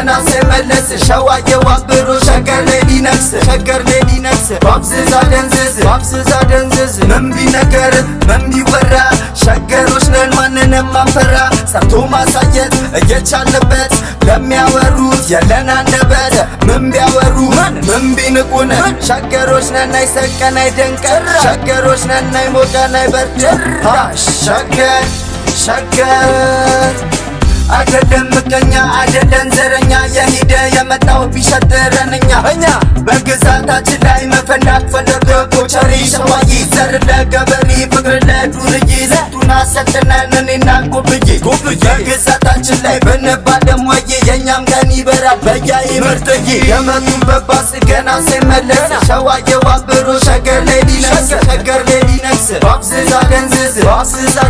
ገና ሳይመለስ ሸዋዬው አብሮ ሸገር ላይ ሊነግስ ባብዝዛ ደንዝዝ ምን ቢነገር ምን ቢወራ ሸገሮች ነን ማንንም አንፈራ ሰርቶ ማሳየት እየቻለበት ለሚያወሩት የለን አንደበት ምን ቢያወሩ ምን ቢንቁን ሸገሮች ነን አይሰቀን አይደንቀን ሸገሮች ነን አይሞቀን አይበርደን ሸገር አይደለም ምቀኛ አይደለም ዘረኛ የሄደ የመጣው ቢሸጥረንኛ በግዛታችን ላይ መፈንዳት ፈለገ ኮቸሪ ሸዋዬ ዘር ለገበሬ ፍቅር ለዱርዬ ዘቱን አሰልጥነን እኔና ጎብዬ በግዛታችን ላይ ብንባለም ወዬ የእኛም ቀን ይበራል በያዬ ምርጥዬ የመጡበት ባስ ገና ሳይመለስ ሸዋዬው አብሮ ሸገር ላይ ሊነግስ ባብዝዛ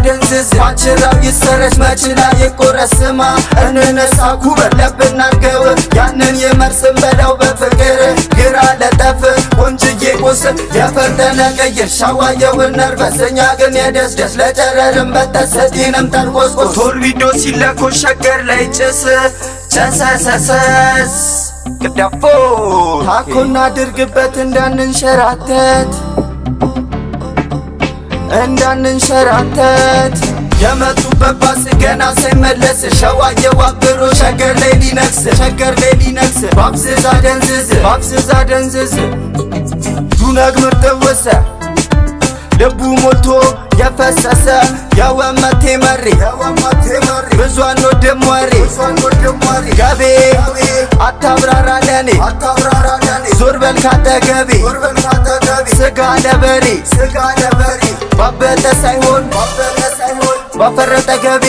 ደንዝዝ ማችላው ይሰረች መችላ የቆረስማ እንነሳ ኩበር ለብናርገው ያንን የመርስም በለው በፍቅር ግራ ለጠፍ ቆንጅዬ ቁስል የፈርጠነ ቀይር ሸዋዬውን ነርበስ እኛ ግን የደስደስ ለጨረርም በተሰጤንም ጠርቆስቆስ ቶርቢዶ ሲለኮ ሸገር ላይ ጨሰሰሰስ ቅዳፎ ታኮና ድርግበት እንዳንንሸራተት የመጡበት ባስ ገና ሳይመለስ ሸዋዬው አብሮ ሸገር ላይ ሊነግስ ባብዝዛ ደንዝዝ ዱነግ ምርጥውሰ ልቡ ሞልቶ የፈሰሰ የወመቴ መሪ ብዙ አንወድም ወሬ ገቤ አታብራራ ለኔ ዞር በል ካጠገቤ ስጋ ለበሬ ባበጠ ሳይሆን ባፈረጠ ገቢ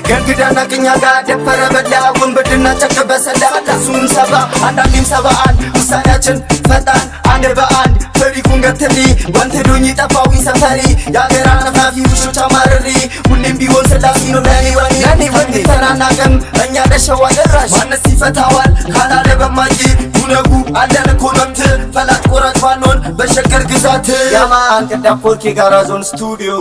ገንግዳና ቅኛ ጋር ደፈረ በላ ውንብድና ጨክ በሰላ እሱም 70 አንዳንዴም 71 ውሳኔያችን ፈጣን አንድ በአንድ ፍሪኩን ገትሪ ወንትዱኝ ጠፋዊኝ ሰፈሪ የአገር አነፋፊ ውሾች አማርሪ ሁሌም ቢሆን ስላሲ ነው ለኔ ወኔ ተናናቅም እኛ ለሸዋ ደራሽ ማነስ ይፈታዋል ካላለ በማዬ ዱነጉ አለን እኮ መብት ፈላጭ ቆራጭ ባንሆን በሸገር ግዛት ያማን ቅዳፎርኬ ጋራ ዞን ስቱዲዮ